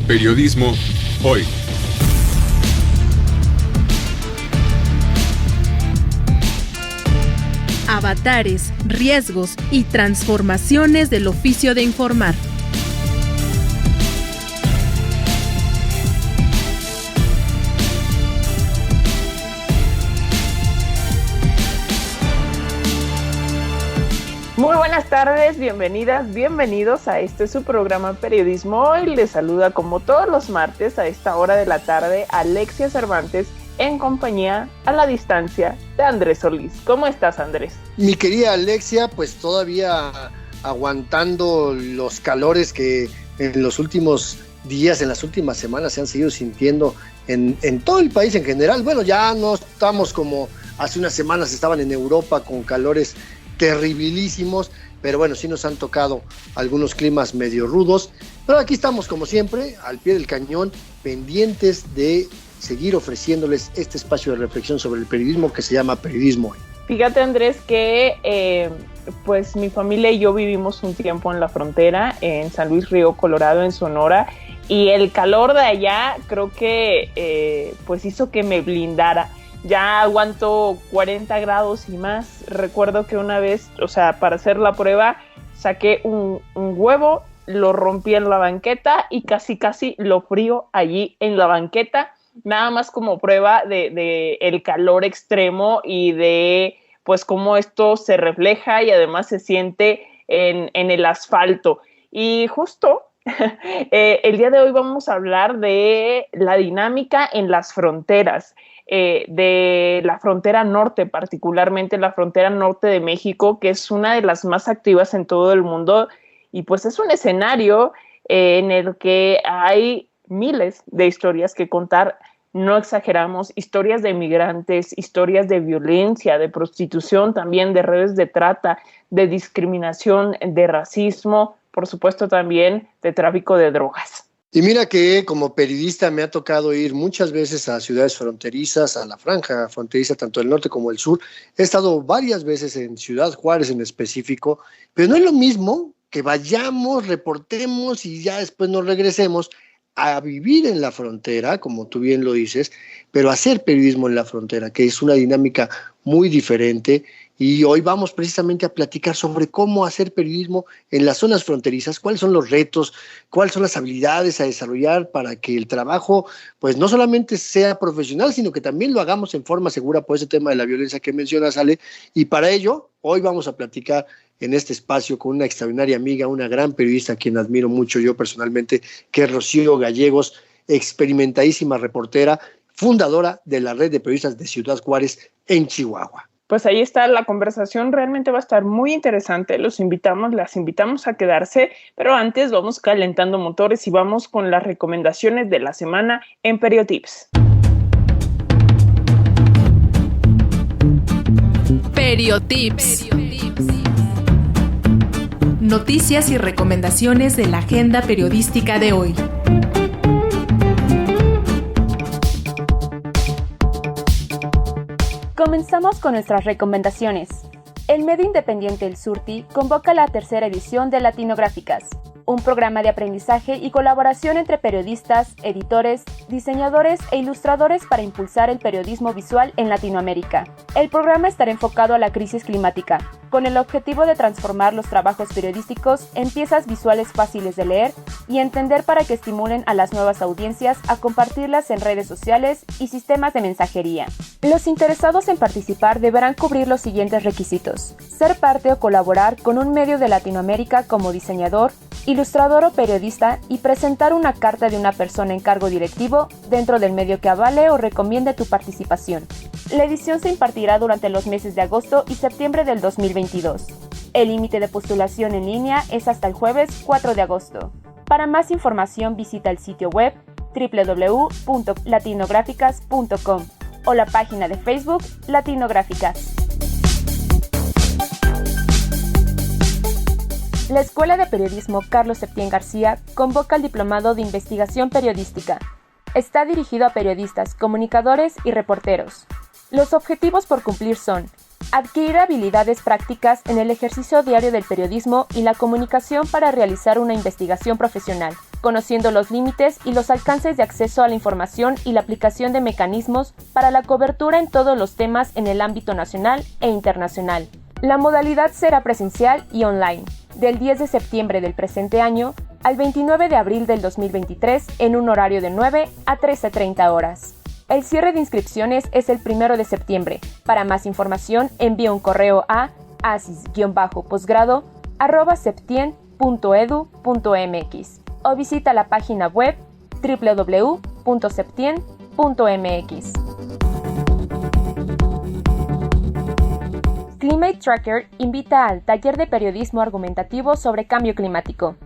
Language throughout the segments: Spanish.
Periodismo hoy. Avatares, riesgos y transformaciones del oficio de informar. Muy buenas tardes, bienvenidas, bienvenidos a su programa Periodismo Hoy. Les saluda como todos los martes a esta hora de la tarde Alexia Cervantes en compañía a la distancia de Andrés Solís. ¿Cómo estás, Andrés? Mi querida Alexia, pues todavía aguantando los calores que en los últimos días, en las últimas semanas se han seguido sintiendo en todo el país en general. Bueno, ya no estamos como hace unas semanas estaban en Europa con calores terribilísimos, pero bueno, sí nos han tocado algunos climas medio rudos, pero aquí estamos como siempre, al pie del cañón, pendientes de seguir ofreciéndoles este espacio de reflexión sobre el periodismo que se llama Periodismo Hoy. Fíjate, Andrés, que pues mi familia y yo vivimos un tiempo en la frontera, en San Luis Río Colorado, en Sonora, y el calor de allá creo que pues hizo que me blindara. Ya aguanto 40 grados y más. Recuerdo que una vez, o sea, para hacer la prueba, saqué un huevo, lo rompí en la banqueta y casi lo frío allí en la banqueta, nada más como prueba de el calor extremo y de pues cómo esto se refleja y además se siente en el asfalto. Y justo el día de hoy vamos a hablar de la dinámica en las fronteras. De la frontera norte, particularmente la frontera norte de México, que es una de las más activas en todo el mundo, y pues es un escenario en el que hay miles de historias que contar. No exageramos, historias de migrantes, historias de violencia, de prostitución, también de redes de trata, de discriminación, de racismo, por supuesto también de tráfico de drogas. Y mira que como periodista me ha tocado ir muchas veces a ciudades fronterizas, a la franja fronteriza, tanto del norte como del sur. He estado varias veces en Ciudad Juárez en específico, pero no es lo mismo que vayamos, reportemos y ya después nos regresemos a vivir en la frontera, como tú bien lo dices, pero hacer periodismo en la frontera, que es una dinámica muy diferente. Y hoy vamos precisamente a platicar sobre cómo hacer periodismo en las zonas fronterizas, cuáles son los retos, cuáles son las habilidades a desarrollar para que el trabajo pues no solamente sea profesional, sino que también lo hagamos en forma segura por ese tema de la violencia que mencionas, Ale. Y para ello, hoy vamos a platicar en este espacio con una extraordinaria amiga, una gran periodista a quien admiro mucho yo personalmente, que es Rocío Gallegos, experimentadísima reportera, fundadora de la red de periodistas de Ciudad Juárez en Chihuahua. Pues ahí está, la conversación realmente va a estar muy interesante, las invitamos a quedarse, pero antes vamos calentando motores y vamos con las recomendaciones de la semana en Periotips. Periotips. Noticias y recomendaciones de la agenda periodística de hoy. Comenzamos con nuestras recomendaciones. El medio independiente El Surti convoca la tercera edición de Latinográficas, un programa de aprendizaje y colaboración entre periodistas, editores, diseñadores e ilustradores para impulsar el periodismo visual en Latinoamérica. El programa estará enfocado a la crisis climática, con el objetivo de transformar los trabajos periodísticos en piezas visuales fáciles de leer y entender para que estimulen a las nuevas audiencias a compartirlas en redes sociales y sistemas de mensajería. Los interesados en participar deberán cubrir los siguientes requisitos: ser parte o colaborar con un medio de Latinoamérica como diseñador, ilustrador o periodista y presentar una carta de una persona en cargo directivo dentro del medio que avale o recomiende tu participación. La edición se impartirá durante los meses de agosto y septiembre del 2022. El límite de postulación en línea es hasta el jueves 4 de agosto. Para más información visita el sitio web www.latinográficas.com o la página de Facebook Latinográficas. La Escuela de Periodismo Carlos Septién García convoca el Diplomado de Investigación Periodística. Está dirigido a periodistas, comunicadores y reporteros. Los objetivos por cumplir son: adquirir habilidades prácticas en el ejercicio diario del periodismo y la comunicación para realizar una investigación profesional, conociendo los límites y los alcances de acceso a la información y la aplicación de mecanismos para la cobertura en todos los temas en el ámbito nacional e internacional. La modalidad será presencial y online, del 10 de septiembre del presente año al 29 de abril del 2023 en un horario de 9 a 13:30 horas. El cierre de inscripciones es el 1 de septiembre. Para más información, envía un correo a asis-posgrado@septien.edu.mx o visita la página web www.septien.mx. Climate Tracker invita al taller de periodismo argumentativo sobre cambio climático.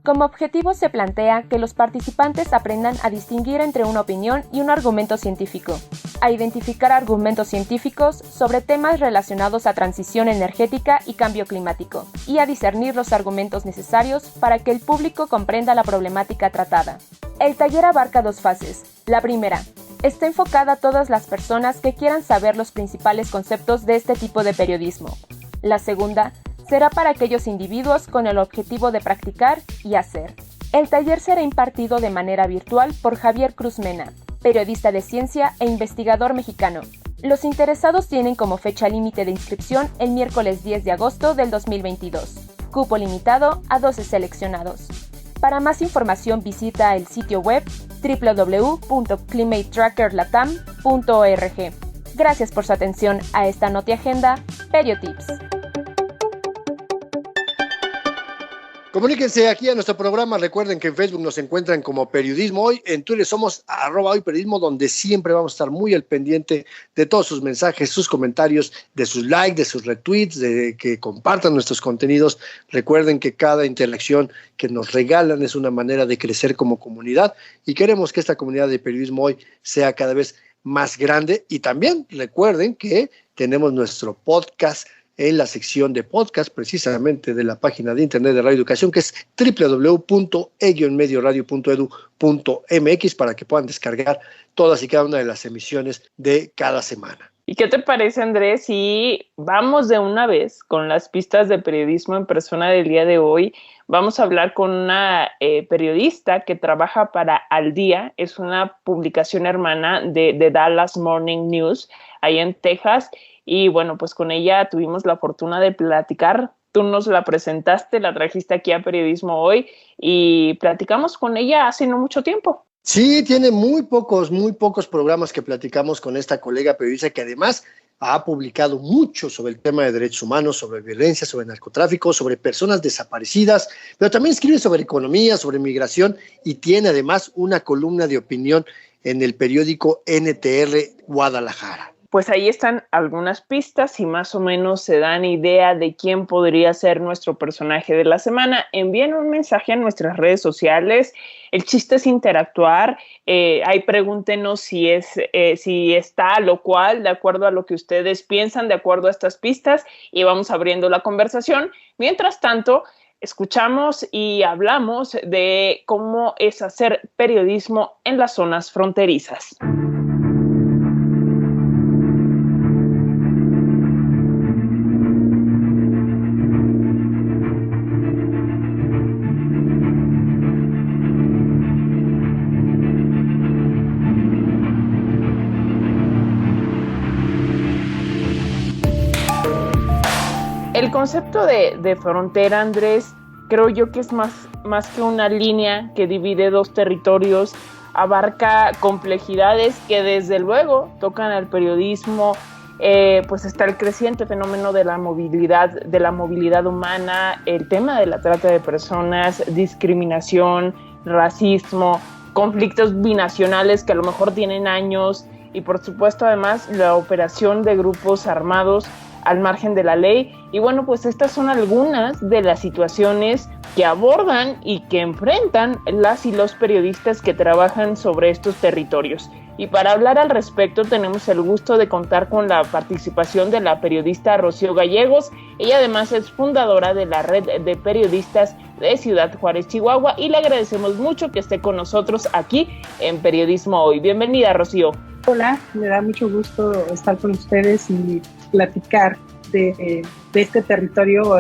Como objetivo se plantea que los participantes aprendan a distinguir entre una opinión y un argumento científico, a identificar argumentos científicos sobre temas relacionados a transición energética y cambio climático, y a discernir los argumentos necesarios para que el público comprenda la problemática tratada. El taller abarca 2 fases. La primera está enfocada a todas las personas que quieran saber los principales conceptos de este tipo de periodismo. La segunda será para aquellos individuos con el objetivo de practicar y hacer. El taller será impartido de manera virtual por Javier Cruz Mena, periodista de ciencia e investigador mexicano. Los interesados tienen como fecha límite de inscripción el miércoles 10 de agosto del 2022. Cupo limitado a 12 seleccionados. Para más información visita el sitio web www.climatetrackerlatam.org. Gracias por su atención a esta NotiAgenda Periotips. Comuníquense aquí a nuestro programa. Recuerden que en Facebook nos encuentran como Periodismo Hoy. En Twitter somos @hoyperiodismo, donde siempre vamos a estar muy al pendiente de todos sus mensajes, sus comentarios, de sus likes, de sus retweets, de que compartan nuestros contenidos. Recuerden que cada interacción que nos regalan es una manera de crecer como comunidad y queremos que esta comunidad de Periodismo Hoy sea cada vez más grande. Y también recuerden que tenemos nuestro podcast en la sección de podcast, precisamente de la página de internet de Radio Educación, que es www.e-medioradio.edu.mx, para que puedan descargar todas y cada una de las emisiones de cada semana. ¿Y qué te parece, Andrés, si vamos de una vez con las pistas de periodismo en persona del día de hoy? Vamos a hablar con una periodista que trabaja para Al Día, es una publicación hermana de Dallas Morning News, ahí en Texas. Y bueno, pues con ella tuvimos la fortuna de platicar. Tú nos la presentaste, la trajiste aquí a Periodismo Hoy y platicamos con ella hace no mucho tiempo. Sí, tiene muy pocos programas que platicamos con esta colega periodista que además ha publicado mucho sobre el tema de derechos humanos, sobre violencia, sobre narcotráfico, sobre personas desaparecidas, pero también escribe sobre economía, sobre migración y tiene además una columna de opinión en el periódico NTR Guadalajara. Pues ahí están algunas pistas y más o menos se dan idea de quién podría ser nuestro personaje de la semana. Envíen un mensaje a nuestras redes sociales. El chiste es interactuar. Ahí pregúntenos si está lo cual, de acuerdo a lo que ustedes piensan, de acuerdo a estas pistas, y vamos abriendo la conversación. Mientras tanto, escuchamos y hablamos de cómo es hacer periodismo en las zonas fronterizas. El concepto de frontera, Andrés, creo yo que es más que una línea que divide 2 territorios, abarca complejidades que desde luego tocan al periodismo. Pues está el creciente fenómeno de la movilidad humana, el tema de la trata de personas, discriminación, racismo, conflictos binacionales que a lo mejor tienen años y por supuesto además la operación de grupos armados al margen de la ley. Y bueno, pues estas son algunas de las situaciones que abordan y que enfrentan las y los periodistas que trabajan sobre estos territorios. Y para hablar al respecto tenemos el gusto de contar con la participación de la periodista Rocío Gallegos. Ella además es fundadora de la Red de Periodistas de Ciudad Juárez, Chihuahua, y le agradecemos mucho que esté con nosotros aquí en Periodismo Hoy. Bienvenida, Rocío. Hola, me da mucho gusto estar con ustedes y platicar de este territorio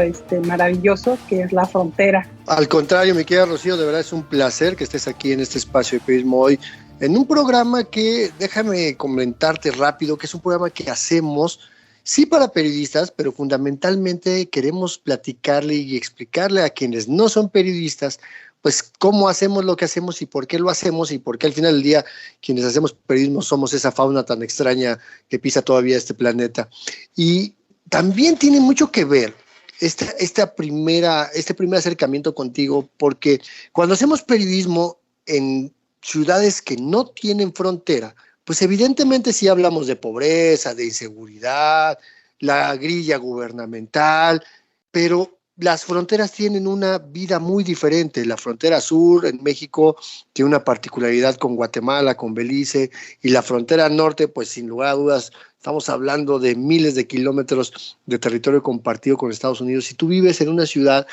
maravilloso que es la frontera. Al contrario, mi querida Rocío, de verdad es un placer que estés aquí en este espacio de periodismo hoy, en un programa que, déjame comentarte rápido, que es un programa que hacemos, sí para periodistas, pero fundamentalmente queremos platicarle y explicarle a quienes no son periodistas, pues cómo hacemos lo que hacemos y por qué lo hacemos y por qué al final del día quienes hacemos periodismo somos esa fauna tan extraña que pisa todavía este planeta. Y también tiene mucho que ver este primer acercamiento contigo, porque cuando hacemos periodismo en ciudades que no tienen frontera, pues evidentemente sí hablamos de pobreza, de inseguridad, la grilla gubernamental, pero las fronteras tienen una vida muy diferente. La frontera sur en México tiene una particularidad con Guatemala, con Belice, y la frontera norte, pues sin lugar a dudas, estamos hablando de miles de kilómetros de territorio compartido con Estados Unidos. Si tú vives en una ciudad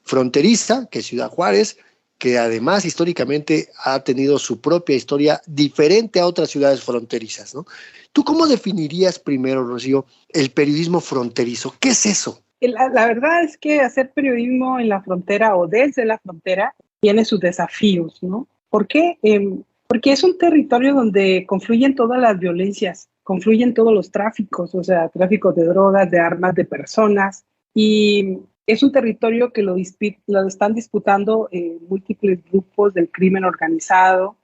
fronteriza, que es Ciudad Juárez, que además históricamente ha tenido su propia historia diferente a otras ciudades fronterizas, ¿no? ¿Tú cómo definirías primero, Rocío, el periodismo fronterizo? ¿Qué es eso? La verdad es que hacer periodismo en la frontera o desde la frontera tiene sus desafíos, ¿no? ¿Por qué? Porque es un territorio donde confluyen todas las violencias, confluyen todos los tráficos, o sea, tráfico de drogas, de armas, de personas, y es un territorio que lo están disputando múltiples grupos del crimen organizado.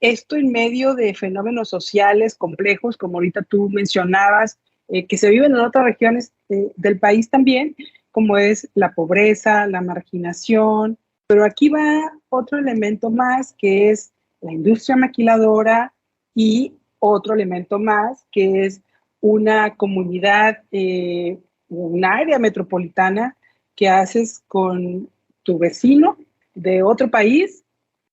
Esto en medio de fenómenos sociales complejos, como ahorita tú mencionabas, que se viven en otras regiones del país también, como es la pobreza, la marginación, pero aquí va otro elemento más, que es la industria maquiladora, y otro elemento más, que es una comunidad, un área metropolitana que haces con tu vecino de otro país,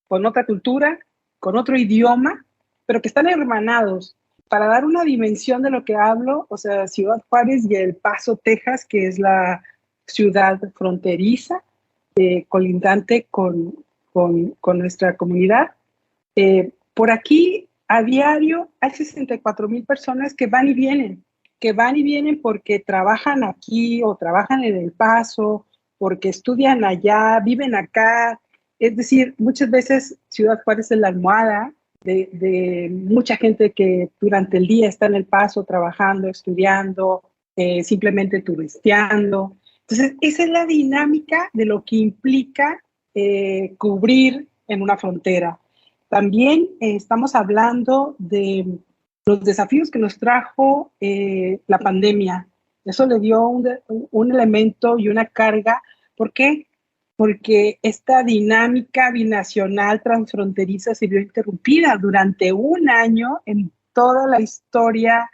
con otra cultura, con otro idioma, pero que están hermanados. Para dar una dimensión de lo que hablo, o sea, Ciudad Juárez y El Paso, Texas, que es la ciudad fronteriza, colindante con nuestra comunidad. Por aquí, a diario, hay 64,000 personas que van y vienen porque trabajan aquí o trabajan en El Paso, porque estudian allá, viven acá. Es decir, muchas veces Ciudad Juárez es la almohada de mucha gente que durante el día está en El Paso trabajando, estudiando, simplemente turisteando. Entonces, esa es la dinámica de lo que implica cubrir en una frontera. También estamos hablando de los desafíos que nos trajo la pandemia. Eso le dio un elemento y una carga. ¿Por qué? Porque esta dinámica binacional transfronteriza se vio interrumpida durante un año. En toda la historia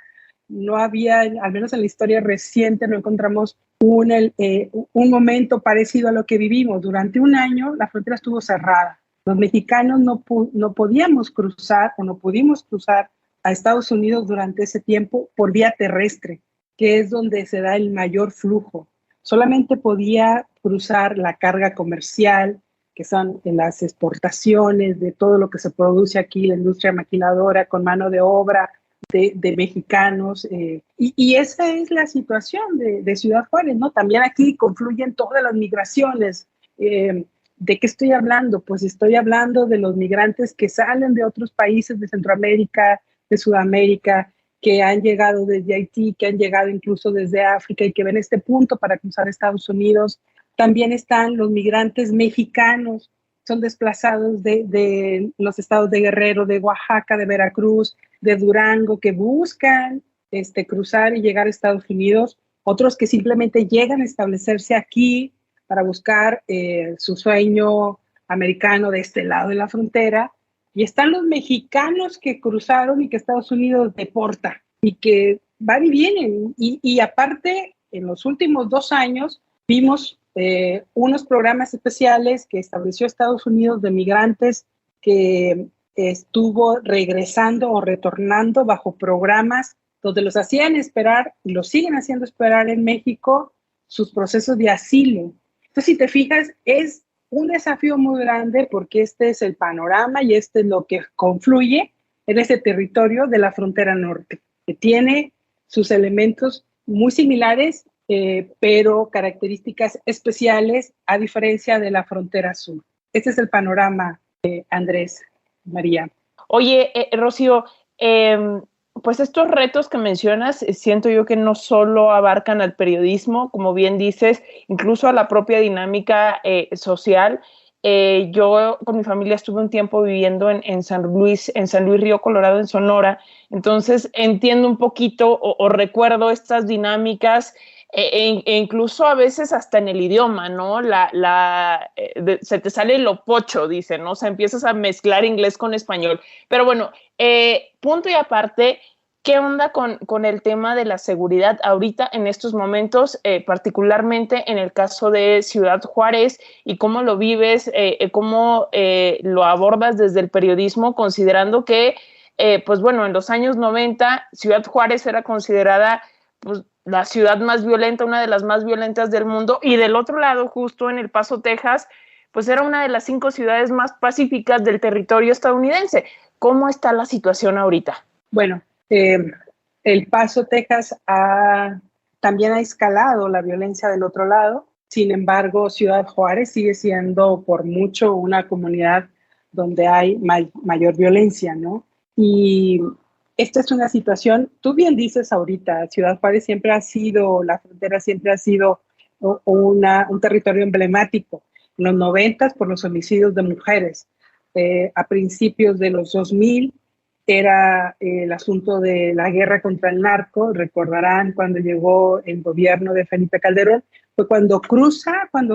no había, al menos en la historia reciente, no encontramos un momento parecido a lo que vivimos. Durante un año la frontera estuvo cerrada. Los mexicanos no podíamos cruzar o no pudimos cruzar a Estados Unidos durante ese tiempo por vía terrestre, que es donde se da el mayor flujo. Solamente podía cruzar la carga comercial, que son en las exportaciones de todo lo que se produce aquí, la industria maquiladora con mano de obra de mexicanos. Y esa es la situación de Ciudad Juárez, ¿no? También aquí confluyen todas las migraciones. ¿De qué estoy hablando? Pues estoy hablando de los migrantes que salen de otros países de Centroamérica, de Sudamérica, que han llegado desde Haití, que han llegado incluso desde África y que ven este punto para cruzar Estados Unidos. También están los migrantes mexicanos, son desplazados de los estados de Guerrero, de Oaxaca, de Veracruz, de Durango, que buscan cruzar y llegar a Estados Unidos. Otros que simplemente llegan a establecerse aquí para buscar su sueño americano de este lado de la frontera. Y están los mexicanos que cruzaron y que Estados Unidos deporta y que van y vienen. Y aparte, en los últimos 2 años vimos unos programas especiales que estableció Estados Unidos de migrantes que estuvo regresando o retornando bajo programas donde los hacían esperar y los siguen haciendo esperar en México sus procesos de asilo. Entonces, si te fijas, es un desafío muy grande porque este es el panorama y este es lo que confluye en ese territorio de la frontera norte, que tiene sus elementos muy similares, pero características especiales a diferencia de la frontera sur. Este es el panorama, Andrés, María. Oye, Rocío, pues estos retos que mencionas, siento yo que no solo abarcan al periodismo, como bien dices, incluso a la propia dinámica social. Yo con mi familia estuve un tiempo viviendo en San Luis Río Colorado, en Sonora, entonces entiendo un poquito o recuerdo estas dinámicas, e incluso a veces hasta en el idioma, ¿no? Se te sale lo pocho, dicen, ¿no? O sea, empiezas a mezclar inglés con español. Pero bueno, punto y aparte, ¿qué onda con el tema de la seguridad ahorita en estos momentos, particularmente en el caso de Ciudad Juárez, y cómo lo vives, cómo lo abordas desde el periodismo, considerando que, pues bueno, en los años 90 Ciudad Juárez era considerada, pues, la ciudad más violenta, una de las más violentas del mundo, y del otro lado, justo en El Paso, Texas, pues era una de las 5 ciudades más pacíficas del territorio estadounidense. ¿Cómo está la situación ahorita? Bueno, El Paso, Texas, también ha escalado la violencia del otro lado. Sin embargo, Ciudad Juárez sigue siendo por mucho una comunidad donde hay mayor violencia, ¿no? Y esta es una situación, tú bien dices ahorita, Ciudad Juárez siempre ha sido, la frontera siempre ha sido un territorio emblemático. En los 90 por los homicidios de mujeres. A principios de los 2000 era el asunto de la guerra contra el narco. Recordarán cuando llegó el gobierno de Felipe Calderón, fue cuando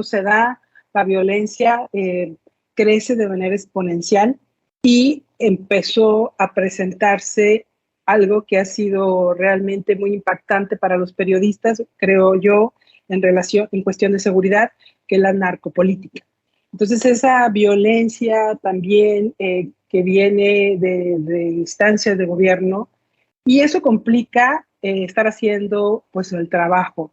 se da la violencia, crece de manera exponencial y empezó a presentarse algo que ha sido realmente muy impactante para los periodistas, creo yo, en cuestión de seguridad, que es la narcopolítica. Entonces esa violencia también que viene de instancias de gobierno, y eso complica estar haciendo pues el trabajo.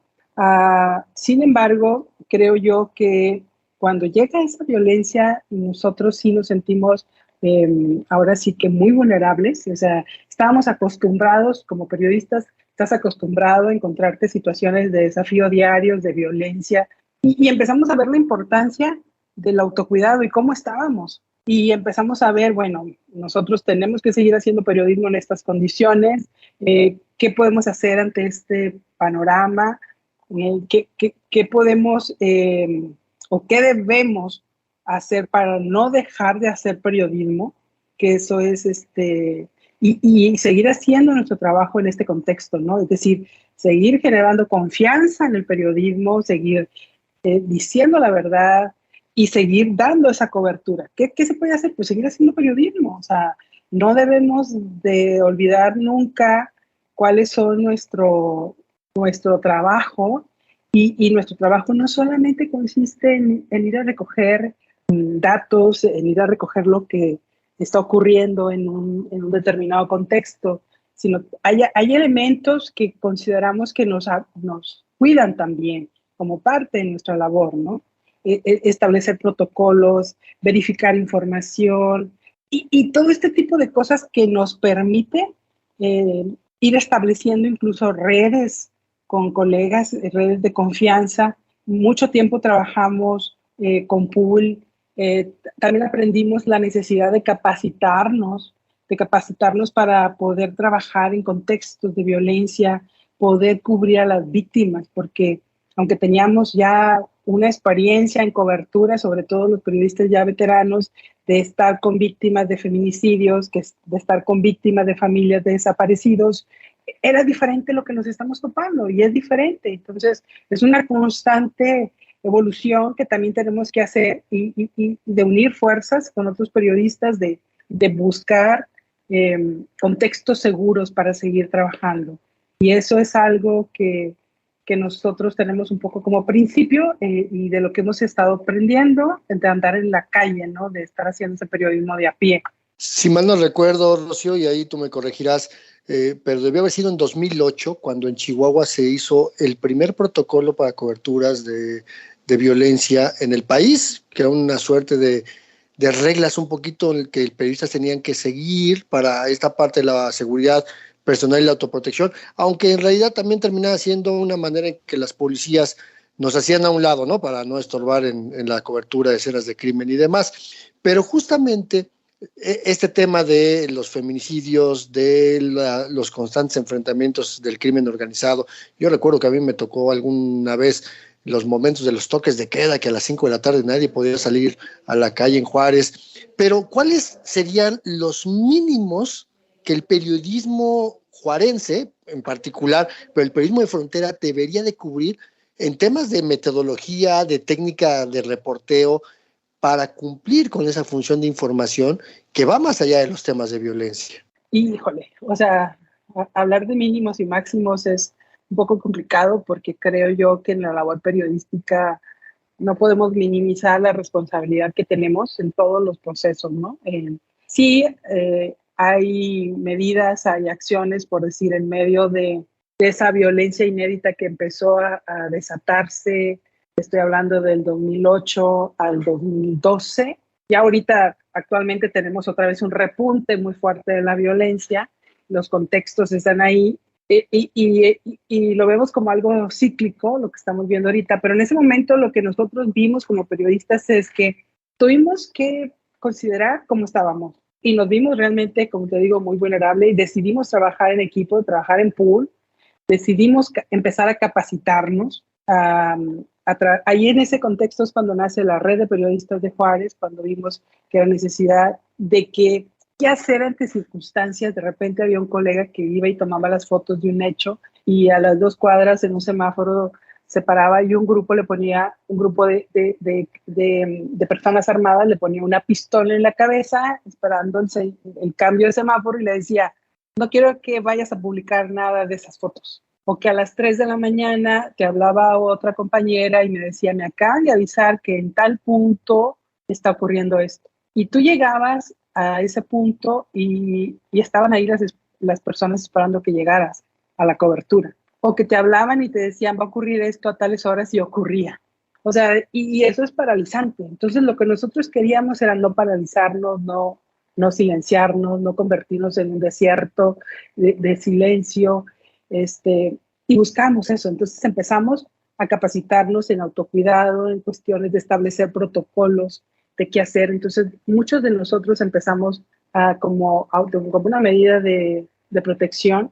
Sin embargo, creo yo que cuando llega esa violencia, nosotros sí nos sentimos ahora sí que muy vulnerables. O sea, estábamos acostumbrados como periodistas, estás acostumbrado a encontrarte situaciones de desafío diarios, de violencia, y empezamos a ver la importancia del autocuidado y cómo estábamos. Y empezamos a ver, bueno, nosotros tenemos que seguir haciendo periodismo en estas condiciones. ¿Qué podemos hacer ante este panorama? ¿Qué podemos o qué debemos hacer para no dejar de hacer periodismo? Que eso es y seguir haciendo nuestro trabajo en este contexto, ¿no? Es decir, seguir generando confianza en el periodismo, seguir diciendo la verdad y seguir dando esa cobertura. ¿Qué se puede hacer? Pues seguir haciendo periodismo. O sea, no debemos de olvidar nunca cuáles son nuestro trabajo, y nuestro trabajo no solamente consiste en ir a recoger datos, en ir a recoger lo que está ocurriendo en un determinado contexto, sino hay elementos que consideramos que nos cuidan también como parte de nuestra labor, ¿no? Establecer protocolos, verificar información y todo este tipo de cosas que nos permite ir estableciendo incluso redes con colegas, redes de confianza. Mucho tiempo trabajamos con pool. También aprendimos la necesidad de capacitarnos para poder trabajar en contextos de violencia, poder cubrir a las víctimas, porque aunque teníamos ya una experiencia en cobertura, sobre todo los periodistas ya veteranos, de estar con víctimas de feminicidios, de estar con víctimas de familias de desaparecidos, era diferente lo que nos estamos topando y es diferente. Entonces, es una constante evolución que también tenemos que hacer y de unir fuerzas con otros periodistas, de buscar contextos seguros para seguir trabajando. Y eso es algo que nosotros tenemos un poco como principio y de lo que hemos estado aprendiendo, de andar en la calle, ¿no? De estar haciendo ese periodismo de a pie. Si mal no recuerdo, Rocío, y ahí tú me corregirás, pero debió haber sido en 2008 cuando en Chihuahua se hizo el primer protocolo para coberturas de violencia en el país, que era una suerte de reglas un poquito en el que periodistas tenían que seguir para esta parte de la seguridad personal y la autoprotección, aunque en realidad también terminaba siendo una manera en que las policías nos hacían a un lado, ¿no? Para no estorbar en la cobertura de escenas de crimen y demás. Pero justamente este tema de los feminicidios, de los constantes enfrentamientos del crimen organizado, yo recuerdo que a mí me tocó alguna vez los momentos de los toques de queda, que a las 5 de la tarde nadie podía salir a la calle en Juárez, pero ¿cuáles serían los mínimos que el periodismo juarense, en particular, pero el periodismo de frontera debería de cubrir en temas de metodología, de técnica de reporteo, para cumplir con esa función de información que va más allá de los temas de violencia? Híjole, o sea, hablar de mínimos y máximos es un poco complicado porque creo yo que en la labor periodística no podemos minimizar la responsabilidad que tenemos en todos los procesos, ¿no? Sí, hay medidas, hay acciones, por decir, en medio de esa violencia inédita que empezó a desatarse. Estoy hablando del 2008 al 2012. Ya ahorita, actualmente, tenemos otra vez un repunte muy fuerte de la violencia. Los contextos están ahí y lo vemos como algo cíclico, lo que estamos viendo ahorita. Pero en ese momento lo que nosotros vimos como periodistas es que tuvimos que considerar cómo estábamos. Y nos vimos realmente, como te digo, muy vulnerables y decidimos trabajar en equipo, trabajar en pool. Decidimos empezar a capacitarnos. Ahí en ese contexto es cuando nace la red de periodistas de Juárez, cuando vimos que era necesidad de qué hacer ante circunstancias. De repente había un colega que iba y tomaba las fotos de un hecho y a las 2 cuadras en un semáforo se paraba y un grupo de personas armadas le ponía una pistola en la cabeza esperando el cambio de semáforo y le decía: no quiero que vayas a publicar nada de esas fotos. O que a las 3 de la mañana te hablaba otra compañera y me decía: me acaban de avisar que en tal punto está ocurriendo esto. Y tú llegabas a ese punto y estaban ahí las personas esperando que llegaras a la cobertura. O que te hablaban y te decían: va a ocurrir esto a tales horas, y ocurría. O sea, y eso es paralizante. Entonces lo que nosotros queríamos era no paralizarnos, no silenciarnos, no convertirnos en un desierto de silencio. Y buscamos eso. Entonces empezamos a capacitarnos en autocuidado, en cuestiones de establecer protocolos de qué hacer. Entonces muchos de nosotros empezamos como una medida de protección,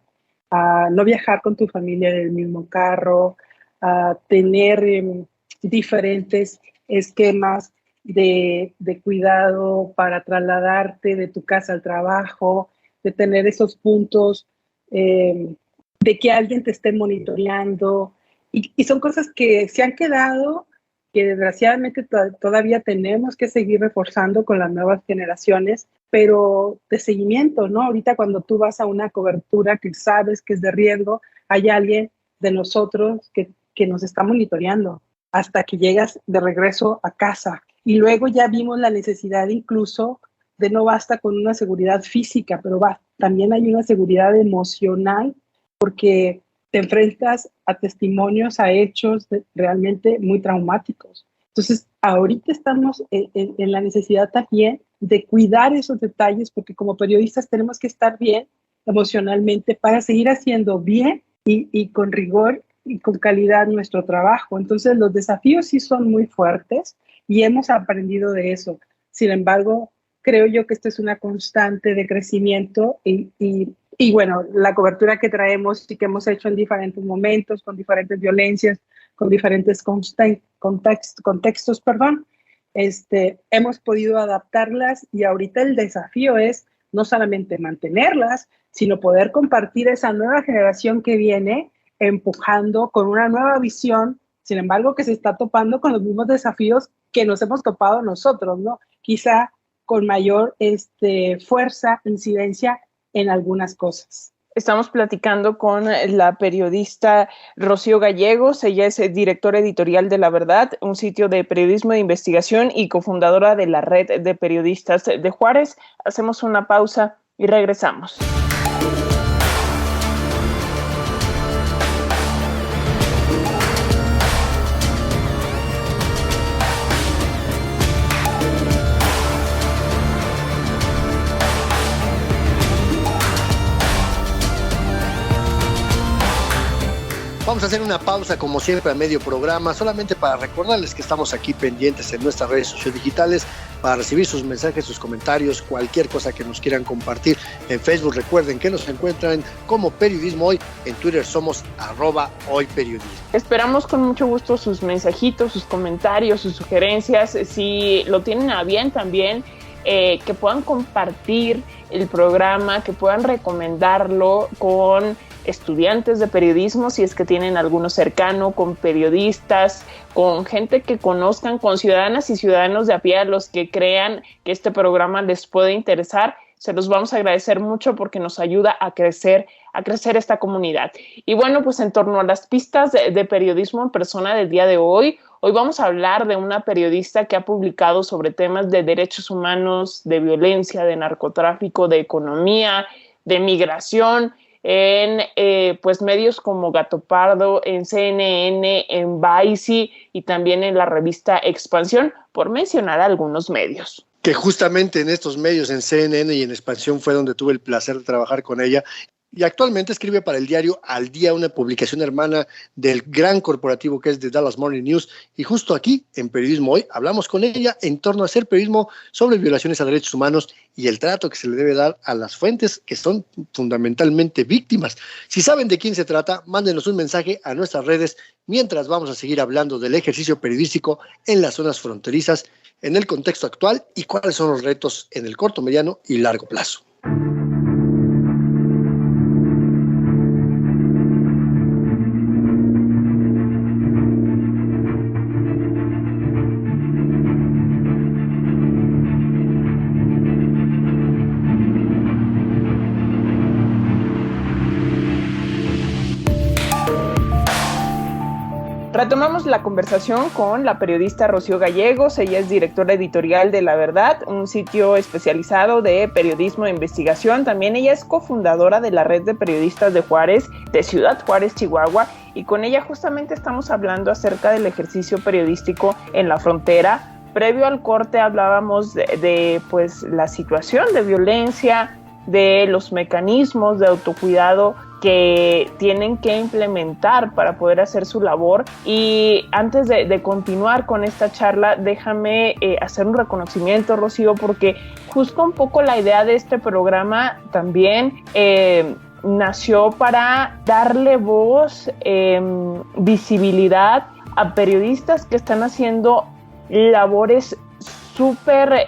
a no viajar con tu familia en el mismo carro, a tener diferentes esquemas de cuidado para trasladarte de tu casa al trabajo, de tener esos puntos de que alguien te esté monitoreando, y son cosas que se han quedado, que desgraciadamente todavía tenemos que seguir reforzando con las nuevas generaciones, pero de seguimiento, ¿no? Ahorita cuando tú vas a una cobertura que sabes que es de riesgo, hay alguien de nosotros que nos está monitoreando hasta que llegas de regreso a casa. Y luego ya vimos la necesidad incluso de no basta con una seguridad física, pero también hay una seguridad emocional, porque te enfrentas a testimonios, a hechos realmente muy traumáticos. Entonces, ahorita estamos en la necesidad también de cuidar esos detalles, porque como periodistas tenemos que estar bien emocionalmente para seguir haciendo bien y con rigor y con calidad nuestro trabajo. Entonces, los desafíos sí son muy fuertes y hemos aprendido de eso. Sin embargo, creo yo que esto es una constante de crecimiento y bueno, la cobertura que traemos y que hemos hecho en diferentes momentos, con diferentes violencias, con diferentes contextos, hemos podido adaptarlas, y ahorita el desafío es no solamente mantenerlas, sino poder compartir esa nueva generación que viene empujando con una nueva visión, sin embargo que se está topando con los mismos desafíos que nos hemos topado nosotros, ¿no? Quizá con mayor fuerza, incidencia en algunas cosas. Estamos platicando con la periodista Rocío Gallegos. Ella es directora editorial de La Verdad, un sitio de periodismo de investigación, y cofundadora de la Red de Periodistas de Juárez. Hacemos una pausa y regresamos. Vamos a hacer una pausa como siempre a medio programa, solamente para recordarles que estamos aquí pendientes en nuestras redes sociodigitales para recibir sus mensajes, sus comentarios, cualquier cosa que nos quieran compartir. En Facebook recuerden que nos encuentran como Periodismo Hoy, en Twitter somos @hoyperiodismo. Esperamos con mucho gusto sus mensajitos, sus comentarios, sus sugerencias, si lo tienen a bien también, que puedan compartir el programa, que puedan recomendarlo con estudiantes de periodismo, si es que tienen alguno cercano, con periodistas, con gente que conozcan, con ciudadanas y ciudadanos de a pie a los que crean que este programa les puede interesar. Se los vamos a agradecer mucho porque nos ayuda a crecer esta comunidad. Y bueno, pues en torno a las pistas de periodismo en persona del día de hoy vamos a hablar de una periodista que ha publicado sobre temas de derechos humanos, de violencia, de narcotráfico, de economía, de migración, en pues medios como Gato Pardo, en CNN, en Vice y también en la revista Expansión, por mencionar algunos medios. Que justamente en estos medios, en CNN y en Expansión, fue donde tuve el placer de trabajar con ella. Y actualmente escribe para el diario Al Día, una publicación hermana del gran corporativo que es The Dallas Morning News. Y justo aquí, en Periodismo Hoy, hablamos con ella en torno a hacer periodismo sobre violaciones a derechos humanos y el trato que se le debe dar a las fuentes que son fundamentalmente víctimas. Si saben de quién se trata, mándenos un mensaje a nuestras redes mientras vamos a seguir hablando del ejercicio periodístico en las zonas fronterizas, en el contexto actual y cuáles son los retos en el corto, mediano y largo plazo. Retomamos la conversación con la periodista Rocío Gallegos. Ella es directora editorial de La Verdad, un sitio especializado de periodismo e investigación. También ella es cofundadora de la Red de Periodistas de Juárez, de Ciudad Juárez, Chihuahua, y con ella justamente estamos hablando acerca del ejercicio periodístico en la frontera. Previo al corte hablábamos de pues la situación de violencia, de los mecanismos de autocuidado que tienen que implementar para poder hacer su labor. Y antes de continuar con esta charla, déjame hacer un reconocimiento, Rocío, porque justo un poco la idea de este programa también nació para darle voz, visibilidad a periodistas que están haciendo labores súper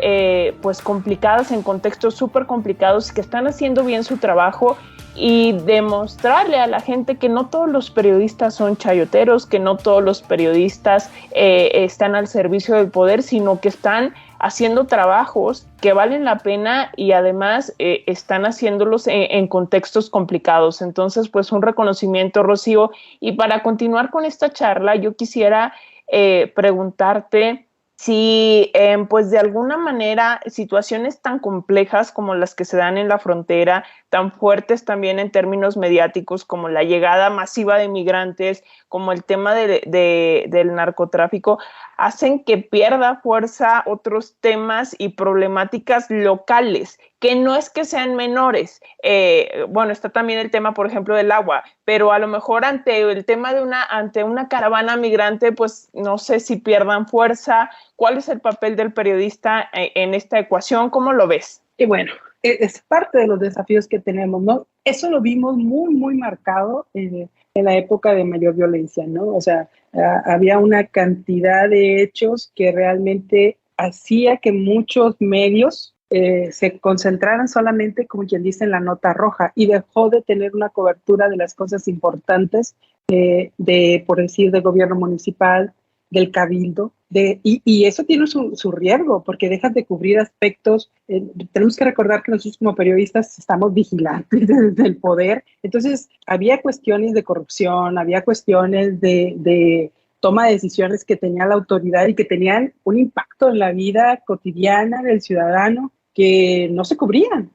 pues complicadas, en contextos súper complicados, que están haciendo bien su trabajo, y demostrarle a la gente que no todos los periodistas son chayoteros, que no todos los periodistas están al servicio del poder, sino que están haciendo trabajos que valen la pena y además están haciéndolos en contextos complicados. Entonces, pues un reconocimiento, Rocío. Y para continuar con esta charla, yo quisiera preguntarte si pues de alguna manera situaciones tan complejas como las que se dan en la frontera, tan fuertes también en términos mediáticos como la llegada masiva de migrantes, como el tema del narcotráfico, hacen que pierda fuerza otros temas y problemáticas locales, que no es que sean menores. Bueno, está también el tema, por ejemplo, del agua, pero a lo mejor ante el tema ante una caravana migrante, pues no sé si pierdan fuerza. ¿Cuál es el papel del periodista en esta ecuación? ¿Cómo lo ves? Y bueno, es parte de los desafíos que tenemos, ¿no? Eso lo vimos muy, muy marcado en la época de mayor violencia, ¿no? O sea, había una cantidad de hechos que realmente hacía que muchos medios se concentraran solamente, como quien dice, en la nota roja, y dejó de tener una cobertura de las cosas importantes por decir, del gobierno municipal, del cabildo, y eso tiene su riesgo, porque dejas de cubrir aspectos. Tenemos que recordar que nosotros como periodistas estamos vigilantes del poder. Entonces había cuestiones de corrupción, había cuestiones de toma de decisiones que tenía la autoridad y que tenían un impacto en la vida cotidiana del ciudadano, que no se cubrían,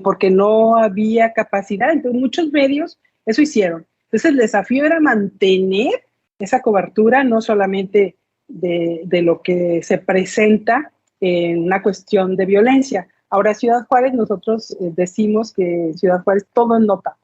porque no había capacidad. Entonces muchos medios eso hicieron. Entonces el desafío era mantener esa cobertura, no solamente de lo que se presenta en una cuestión de violencia. Ahora, Ciudad Juárez, nosotros decimos que en Ciudad Juárez todo es nota.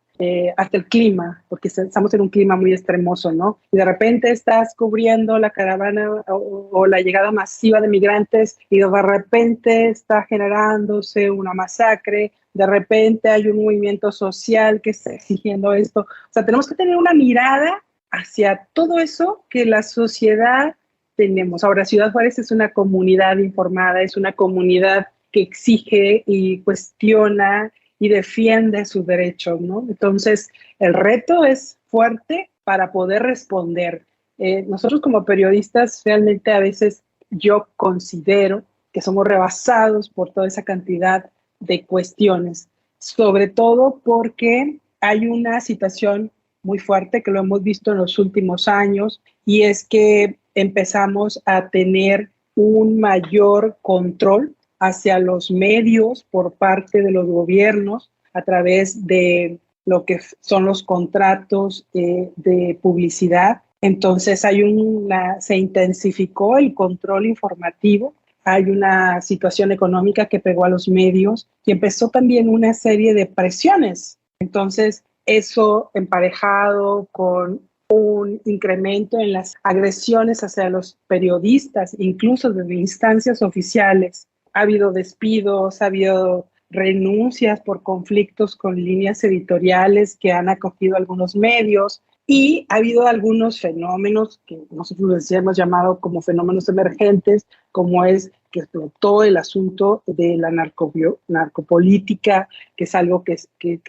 hasta el clima, porque estamos en un clima muy extremoso, ¿no? Y de repente estás cubriendo la caravana o la llegada masiva de migrantes y de repente está generándose una masacre, de repente hay un movimiento social que está exigiendo esto. O sea, tenemos que tener una mirada hacia todo eso que la sociedad tenemos. Ahora, Ciudad Juárez es una comunidad informada, es una comunidad que exige y cuestiona y defiende sus derechos, ¿no? Entonces, el reto es fuerte para poder responder. Nosotros como periodistas, realmente a veces yo considero que somos rebasados por toda esa cantidad de cuestiones, sobre todo porque hay una situación muy fuerte que lo hemos visto en los últimos años, y es que empezamos a tener un mayor control hacia los medios por parte de los gobiernos a través de lo que son los contratos de publicidad. Entonces se intensificó el control informativo, hay una situación económica que pegó a los medios y empezó también una serie de presiones. Entonces, eso emparejado con un incremento en las agresiones hacia los periodistas, incluso desde instancias oficiales. Ha habido despidos, ha habido renuncias por conflictos con líneas editoriales que han acogido algunos medios, y ha habido algunos fenómenos que nosotros les hemos llamado como fenómenos emergentes, como es que explotó el asunto de la narcopolítica, que es algo que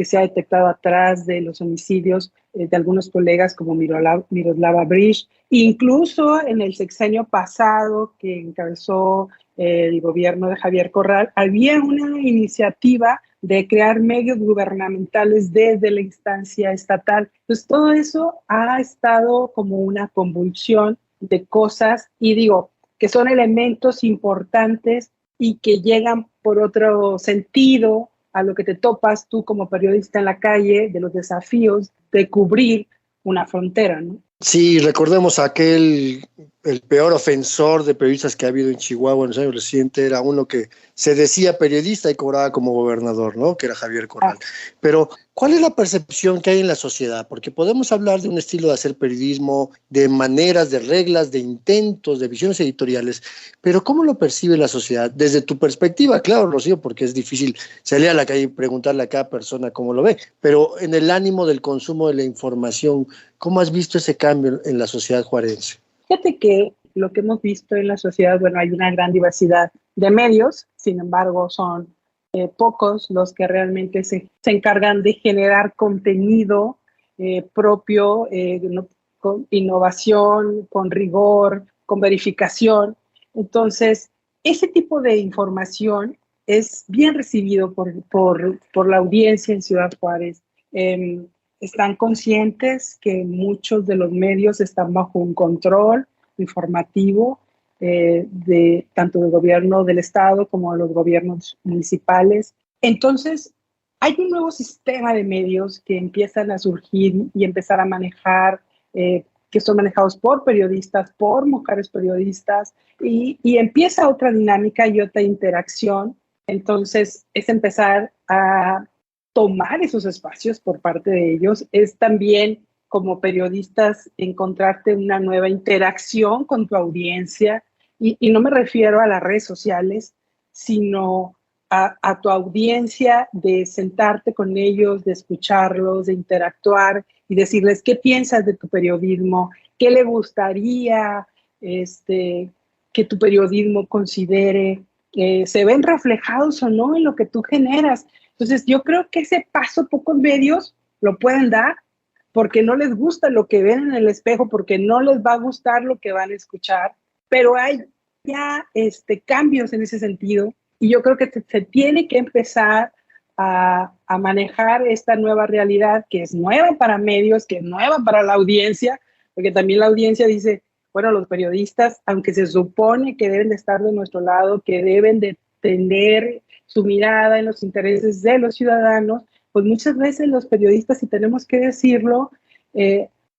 se ha detectado atrás de los homicidios de algunos colegas como Miroslava Breach. Incluso en el sexenio pasado que encabezó el gobierno de Javier Corral, había una iniciativa de crear medios gubernamentales desde la instancia estatal. Entonces, todo eso ha estado como una convulsión de cosas, y digo, que son elementos importantes y que llegan por otro sentido a lo que te topas tú como periodista en la calle, de los desafíos de cubrir una frontera, ¿no? Sí, recordemos el peor ofensor de periodistas que ha habido en Chihuahua en los años recientes era uno que se decía periodista y cobraba como gobernador, ¿no? Que era Javier Corral. Pero, ¿cuál es la percepción que hay en la sociedad? Porque podemos hablar de un estilo de hacer periodismo, de maneras, de reglas, de intentos, de visiones editoriales, pero ¿cómo lo percibe la sociedad? Desde tu perspectiva, claro, Rocío, porque es difícil salir a la calle y preguntarle a cada persona cómo lo ve, pero en el ánimo del consumo de la información, ¿cómo has visto ese cambio en la sociedad juarense? Fíjate que lo que hemos visto en la sociedad, bueno, hay una gran diversidad de medios, sin embargo, son pocos los que realmente se encargan de generar contenido propio, con innovación, con rigor, con verificación. Entonces, ese tipo de información es bien recibido por la audiencia en Ciudad Juárez. Están conscientes que muchos de los medios están bajo un control informativo tanto del gobierno del estado como de los gobiernos municipales. Entonces, hay un nuevo sistema de medios que empiezan a surgir y empezar a manejar, que son manejados por periodistas, por mujeres periodistas, y empieza otra dinámica y otra interacción. Entonces, es empezar a tomar esos espacios por parte de ellos, es también como periodistas encontrarte una nueva interacción con tu audiencia, y no me refiero a las redes sociales, sino a tu audiencia, de sentarte con ellos, de escucharlos, de interactuar y decirles qué piensas de tu periodismo, qué le gustaría que tu periodismo considere, se ven reflejados o no en lo que tú generas. Entonces, yo creo que ese paso pocos medios lo pueden dar, porque no les gusta lo que ven en el espejo, porque no les va a gustar lo que van a escuchar, pero hay ya cambios en ese sentido, y yo creo que se tiene que empezar a manejar esta nueva realidad, que es nueva para medios, que es nueva para la audiencia, porque también la audiencia dice, bueno, los periodistas, aunque se supone que deben de estar de nuestro lado, que deben de tener su mirada en los intereses de los ciudadanos, pues muchas veces los periodistas, si tenemos que decirlo,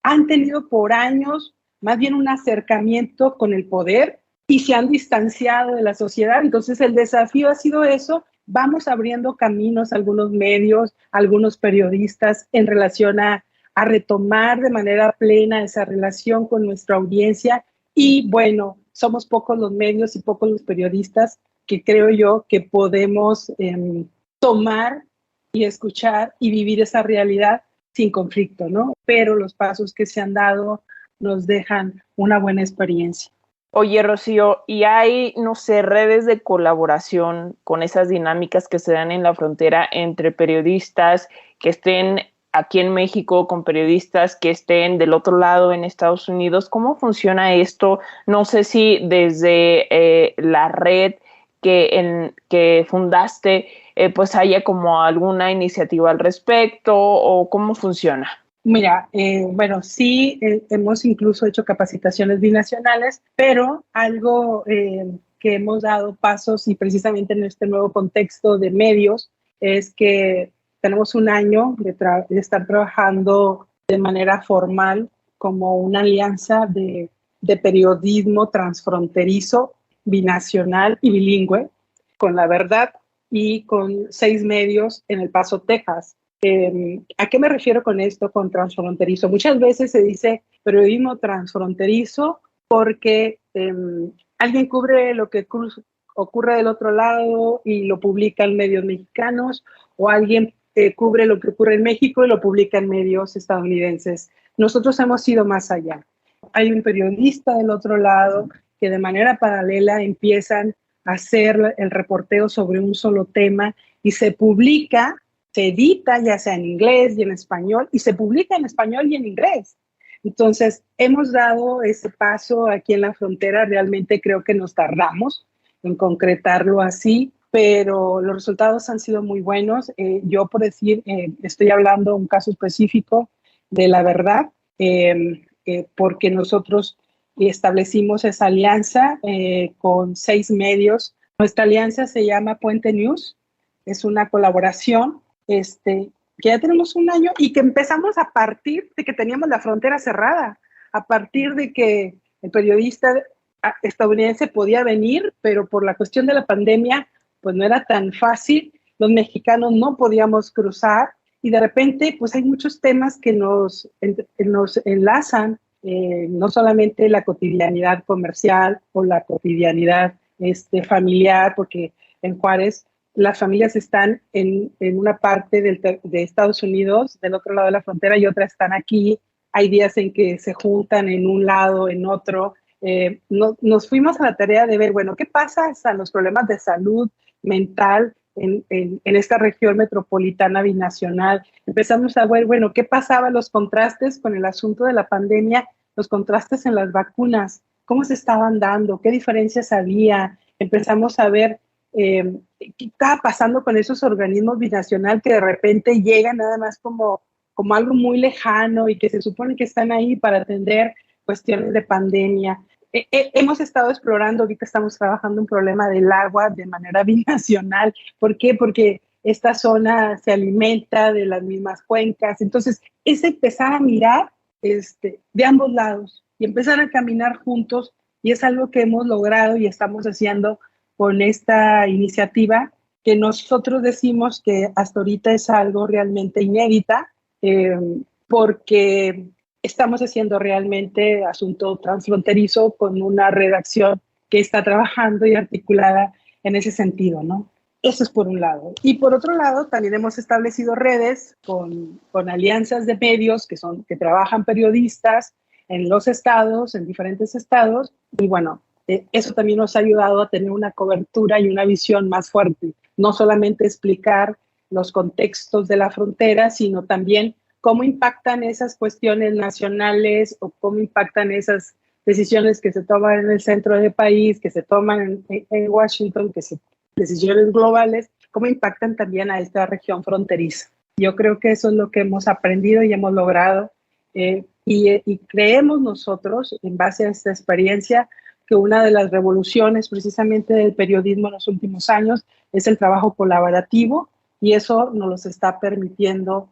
han tenido por años más bien un acercamiento con el poder y se han distanciado de la sociedad. Entonces el desafío ha sido eso, vamos abriendo caminos a algunos medios, a algunos periodistas en relación a retomar de manera plena esa relación con nuestra audiencia. Y bueno, somos pocos los medios y pocos los periodistas que creo yo que podemos tomar y escuchar y vivir esa realidad sin conflicto, ¿no? Pero los pasos que se han dado nos dejan una buena experiencia. Oye, Rocío, ¿y hay, no sé, redes de colaboración con esas dinámicas que se dan en la frontera entre periodistas que estén aquí en México con periodistas que estén del otro lado en Estados Unidos? ¿Cómo funciona esto? No sé si desde la red que fundaste, pues haya como alguna iniciativa al respecto, o cómo funciona. Mira, bueno, sí, hemos incluso hecho capacitaciones binacionales, pero algo que hemos dado pasos, y precisamente en este nuevo contexto de medios, es que tenemos un año de estar trabajando de manera formal como una alianza de periodismo transfronterizo, binacional y bilingüe, con La Verdad y con 6 medios en El Paso, Texas. ¿A qué me refiero con esto, con transfronterizo? Muchas veces se dice periodismo transfronterizo porque alguien cubre lo que ocurre del otro lado y lo publica en medios mexicanos, o alguien cubre lo que ocurre en México y lo publica en medios estadounidenses. Nosotros hemos ido más allá. Hay un periodista del otro lado que de manera paralela empiezan a hacer el reporteo sobre un solo tema y se publica, se edita ya sea en inglés y en español, y se publica en español y en inglés. Entonces, hemos dado ese paso aquí en la frontera. Realmente creo que nos tardamos en concretarlo así, pero los resultados han sido muy buenos. Yo, por decir, estoy hablando de un caso específico de La Verdad, porque nosotros establecimos esa alianza con 6 medios. Nuestra alianza se llama Puente News, es una colaboración que ya tenemos un año y que empezamos a partir de que teníamos la frontera cerrada, a partir de que el periodista estadounidense podía venir, pero por la cuestión de la pandemia, pues no era tan fácil, los mexicanos no podíamos cruzar, y de repente pues hay muchos temas que nos enlazan, no solamente la cotidianidad comercial o la cotidianidad familiar, porque en Juárez las familias están en una parte de Estados Unidos, del otro lado de la frontera, y otras están aquí. Hay días en que se juntan en un lado, en otro. Nos fuimos a la tarea de ver, bueno, ¿qué pasa a los problemas de salud mental en esta región metropolitana binacional? Empezamos a ver, bueno, ¿qué pasaba? Los contrastes con el asunto de la pandemia, los contrastes en las vacunas, ¿cómo se estaban dando? ¿Qué diferencias había? Empezamos a ver qué estaba pasando con esos organismos binacional que de repente llegan nada más como algo muy lejano y que se supone que están ahí para atender cuestiones de pandemia. Hemos estado explorando, ahorita estamos trabajando un problema del agua de manera binacional. ¿Por qué? Porque esta zona se alimenta de las mismas cuencas. Entonces, es empezar a mirar de ambos lados y empezar a caminar juntos, y es algo que hemos logrado y estamos haciendo con esta iniciativa, que nosotros decimos que hasta ahorita es algo realmente inédita, porque estamos haciendo realmente asunto transfronterizo con una redacción que está trabajando y articulada en ese sentido, ¿no? Eso es por un lado. Y por otro lado, también hemos establecido redes con alianzas de medios que trabajan periodistas en los estados, en diferentes estados, y bueno, eso también nos ha ayudado a tener una cobertura y una visión más fuerte. No solamente explicar los contextos de la frontera, sino también cómo impactan esas cuestiones nacionales o cómo impactan esas decisiones que se toman en el centro del país, que se toman en Washington, decisiones globales, cómo impactan también a esta región fronteriza. Yo creo que eso es lo que hemos aprendido y hemos logrado, y creemos nosotros, en base a esta experiencia, que una de las revoluciones precisamente del periodismo en los últimos años es el trabajo colaborativo, y eso nos lo está permitiendo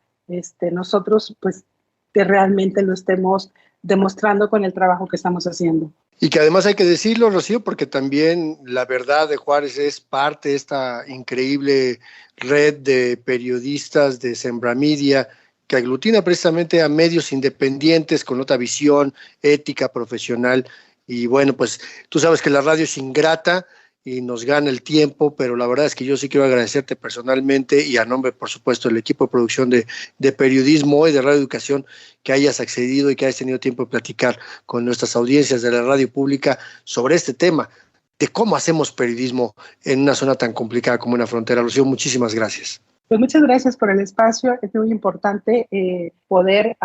nosotros, pues, que realmente lo estemos demostrando con el trabajo que estamos haciendo. Y que además hay que decirlo, Rocío, porque también La Verdad de Juárez es parte de esta increíble red de periodistas de Sembramedia que aglutina precisamente a medios independientes con otra visión ética, profesional. Y bueno, pues tú sabes que la radio es ingrata y nos gana el tiempo, pero la verdad es que yo sí quiero agradecerte personalmente y a nombre, por supuesto, del equipo de producción de Periodismo y de Radio Educación, que hayas accedido y que hayas tenido tiempo de platicar con nuestras audiencias de la radio pública sobre este tema de cómo hacemos periodismo en una zona tan complicada como una frontera. Rocío, muchísimas gracias. Pues muchas gracias por el espacio. Es muy importante poder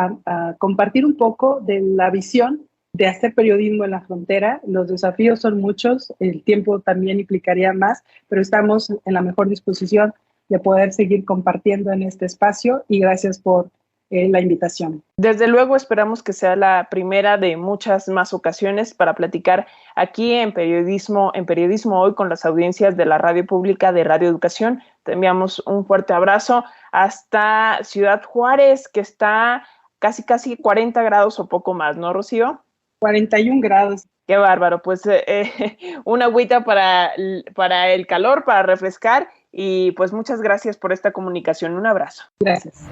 compartir un poco de la visión de hacer periodismo en la frontera. Los desafíos son muchos, el tiempo también implicaría más, pero estamos en la mejor disposición de poder seguir compartiendo en este espacio y gracias por la invitación. Desde luego esperamos que sea la primera de muchas más ocasiones para platicar aquí en Periodismo Hoy con las audiencias de la radio pública de Radio Educación. Te enviamos un fuerte abrazo hasta Ciudad Juárez, que está casi 40 grados o poco más, ¿no, Rocío? 41 grados. Qué bárbaro, pues una agüita para el calor, para refrescar y pues muchas gracias por esta comunicación. Un abrazo. Gracias.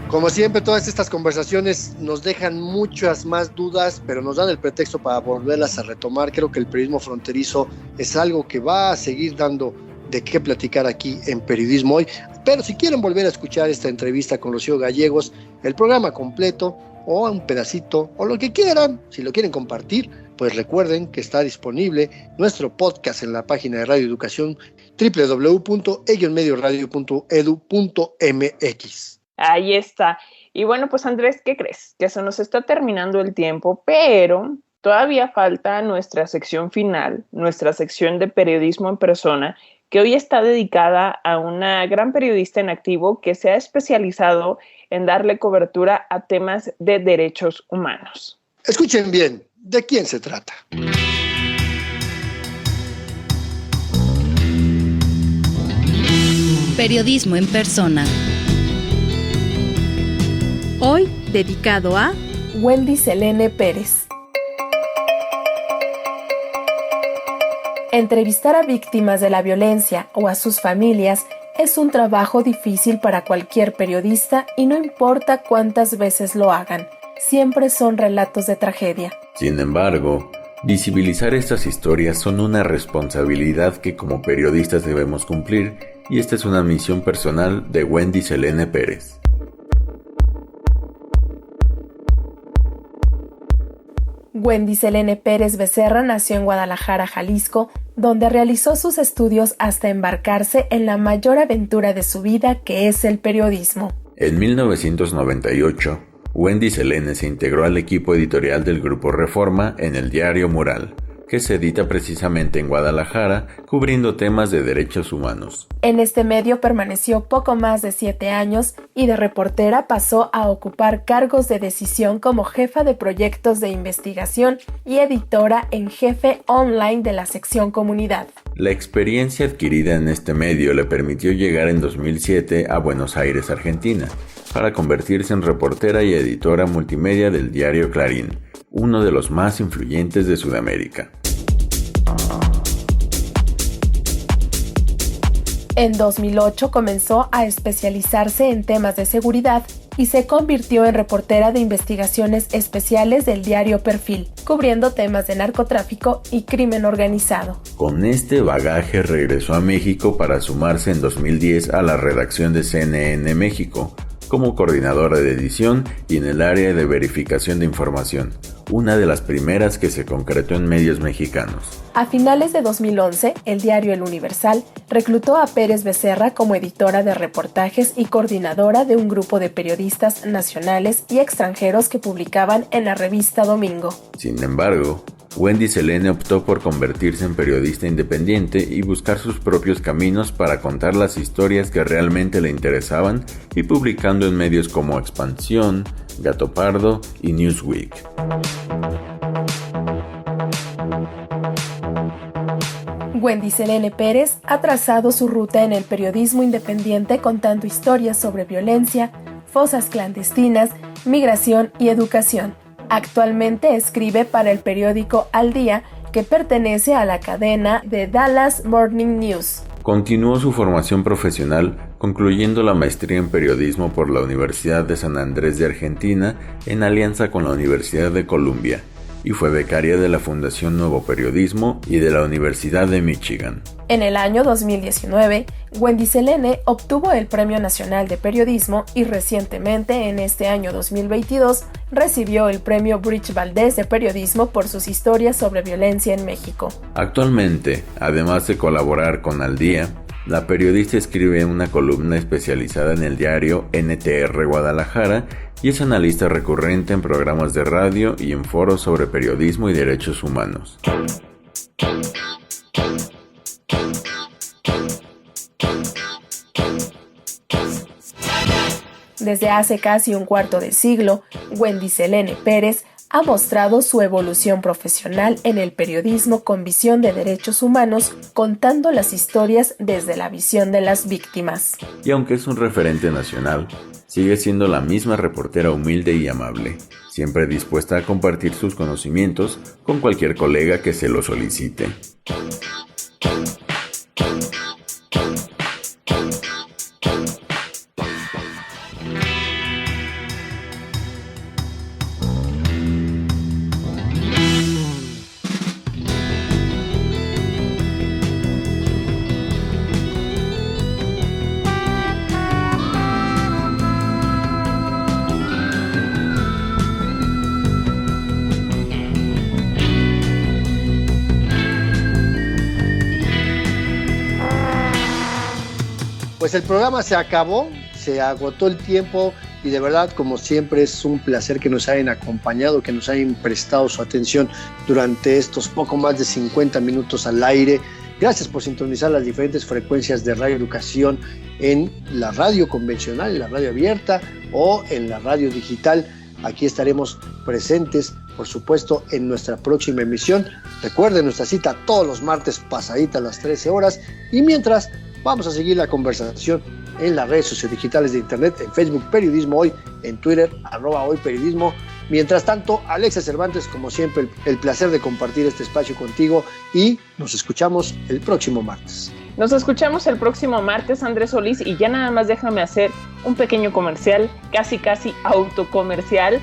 Como siempre, todas estas conversaciones nos dejan muchas más dudas, pero nos dan el pretexto para volverlas a retomar. Creo que el periodismo fronterizo es algo que va a seguir dando de qué platicar aquí en Periodismo Hoy. Pero si quieren volver a escuchar esta entrevista con Rocío Gallegos, el programa completo o un pedacito o lo que quieran, si lo quieren compartir, pues recuerden que está disponible nuestro podcast en la página de Radio Educación www.medioradio.edu.mx. Ahí está. Y bueno, pues Andrés, ¿qué crees? Que se nos está terminando el tiempo, pero todavía falta nuestra sección final, nuestra sección de periodismo en persona, que hoy está dedicada a una gran periodista en activo que se ha especializado en darle cobertura a temas de derechos humanos. Escuchen bien, ¿de quién se trata? Periodismo en persona. Hoy dedicado a Wendy Selene Pérez. Entrevistar a víctimas de la violencia o a sus familias es un trabajo difícil para cualquier periodista y no importa cuántas veces lo hagan, siempre son relatos de tragedia. Sin embargo, visibilizar estas historias son una responsabilidad que como periodistas debemos cumplir y esta es una misión personal de Wendy Selene Pérez. Wendy Selene Pérez Becerra nació en Guadalajara, Jalisco, donde realizó sus estudios hasta embarcarse en la mayor aventura de su vida, que es el periodismo. En 1998, Wendy Selene se integró al equipo editorial del Grupo Reforma en el diario Mural, que se edita precisamente en Guadalajara, cubriendo temas de derechos humanos. En este medio permaneció poco más de 7 años y de reportera pasó a ocupar cargos de decisión como jefa de proyectos de investigación y editora en jefe online de la sección Comunidad. La experiencia adquirida en este medio le permitió llegar en 2007 a Buenos Aires, Argentina, para convertirse en reportera y editora multimedia del diario Clarín, uno de los más influyentes de Sudamérica. En 2008 comenzó a especializarse en temas de seguridad y se convirtió en reportera de investigaciones especiales del diario Perfil, cubriendo temas de narcotráfico y crimen organizado. Con este bagaje regresó a México para sumarse en 2010 a la redacción de CNN México, como coordinadora de edición y en el área de verificación de información, una de las primeras que se concretó en medios mexicanos. A finales de 2011, el diario El Universal reclutó a Pérez Becerra como editora de reportajes y coordinadora de un grupo de periodistas nacionales y extranjeros que publicaban en la revista Domingo. Sin embargo, Wendy Selene optó por convertirse en periodista independiente y buscar sus propios caminos para contar las historias que realmente le interesaban y publicando en medios como Expansión, Gato Pardo y Newsweek. Wendy Selene Pérez ha trazado su ruta en el periodismo independiente contando historias sobre violencia, fosas clandestinas, migración y educación. Actualmente escribe para el periódico Al Día, que pertenece a la cadena de Dallas Morning News. Continuó su formación profesional concluyendo la maestría en periodismo por la Universidad de San Andrés de Argentina en alianza con la Universidad de Columbia, y fue becaria de la Fundación Nuevo Periodismo y de la Universidad de Michigan. En el año 2019, Wendy Selene obtuvo el Premio Nacional de Periodismo y recientemente, en este año 2022, recibió el Premio Bridge Valdés de Periodismo por sus historias sobre violencia en México. Actualmente, además de colaborar con Al Día, la periodista escribe una columna especializada en el diario NTR Guadalajara y es analista recurrente en programas de radio y en foros sobre periodismo y derechos humanos. Desde hace casi un cuarto de siglo, Wendy Selene Pérez ha mostrado su evolución profesional en el periodismo con visión de derechos humanos, contando las historias desde la visión de las víctimas. Y aunque es un referente nacional, sigue siendo la misma reportera humilde y amable, siempre dispuesta a compartir sus conocimientos con cualquier colega que se lo solicite. Pues el programa se acabó, se agotó el tiempo y de verdad, como siempre, es un placer que nos hayan acompañado, que nos hayan prestado su atención durante estos poco más de 50 minutos al aire. Gracias por sintonizar las diferentes frecuencias de Radio Educación en la radio convencional, en la radio abierta o en la radio digital. Aquí estaremos presentes, por supuesto, en nuestra próxima emisión. Recuerden nuestra cita todos los martes pasaditas las 13 horas y mientras vamos a seguir la conversación en las redes sociodigitales de internet, en Facebook Periodismo Hoy, en Twitter @hoyperiodismo. Mientras tanto, Alexia Cervantes, como siempre, el placer de compartir este espacio contigo y nos escuchamos el próximo martes. Nos escuchamos el próximo martes, Andrés Solís, y ya nada más déjame hacer un pequeño comercial, casi autocomercial,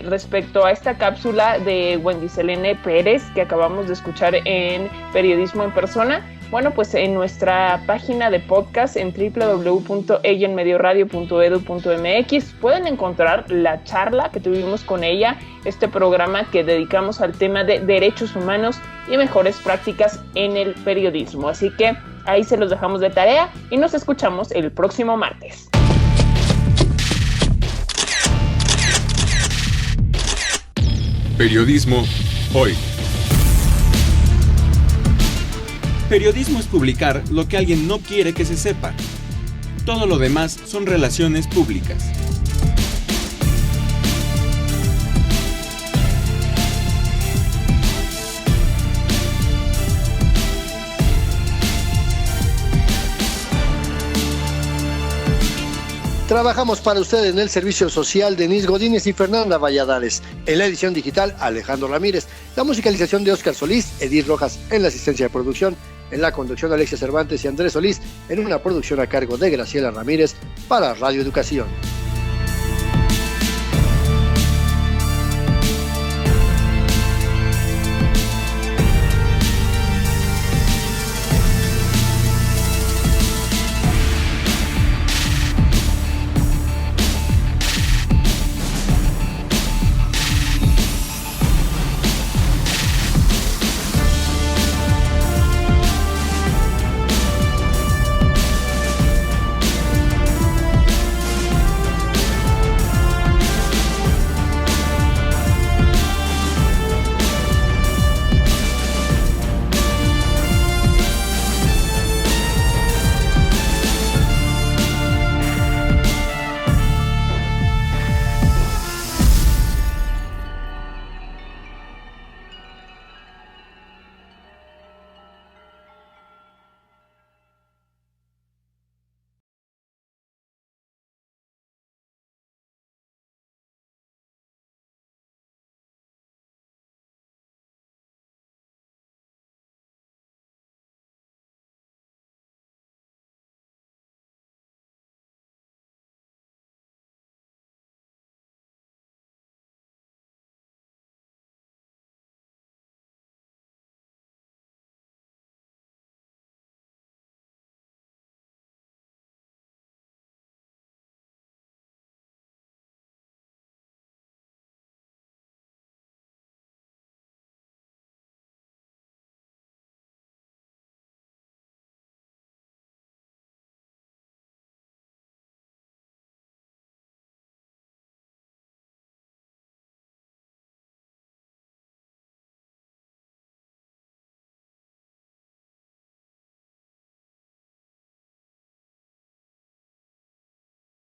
respecto a esta cápsula de Wendy Selene Pérez que acabamos de escuchar en Periodismo en Persona. Bueno, pues en nuestra página de podcast en www.ellaenmedioradio.edu.mx pueden encontrar la charla que tuvimos con ella, este programa que dedicamos al tema de derechos humanos y mejores prácticas en el periodismo. Así que ahí se los dejamos de tarea y nos escuchamos el próximo martes. Periodismo Hoy. Periodismo es publicar lo que alguien no quiere que se sepa. Todo lo demás son relaciones públicas. Trabajamos para usted en el servicio social Denise Godínez y Fernanda Valladares. En la edición digital, Alejandro Ramírez. La musicalización de Óscar Solís, Edith Rojas en la asistencia de producción. En la conducción, Alexia Cervantes y Andrés Solís. En una producción a cargo de Graciela Ramírez para Radio Educación.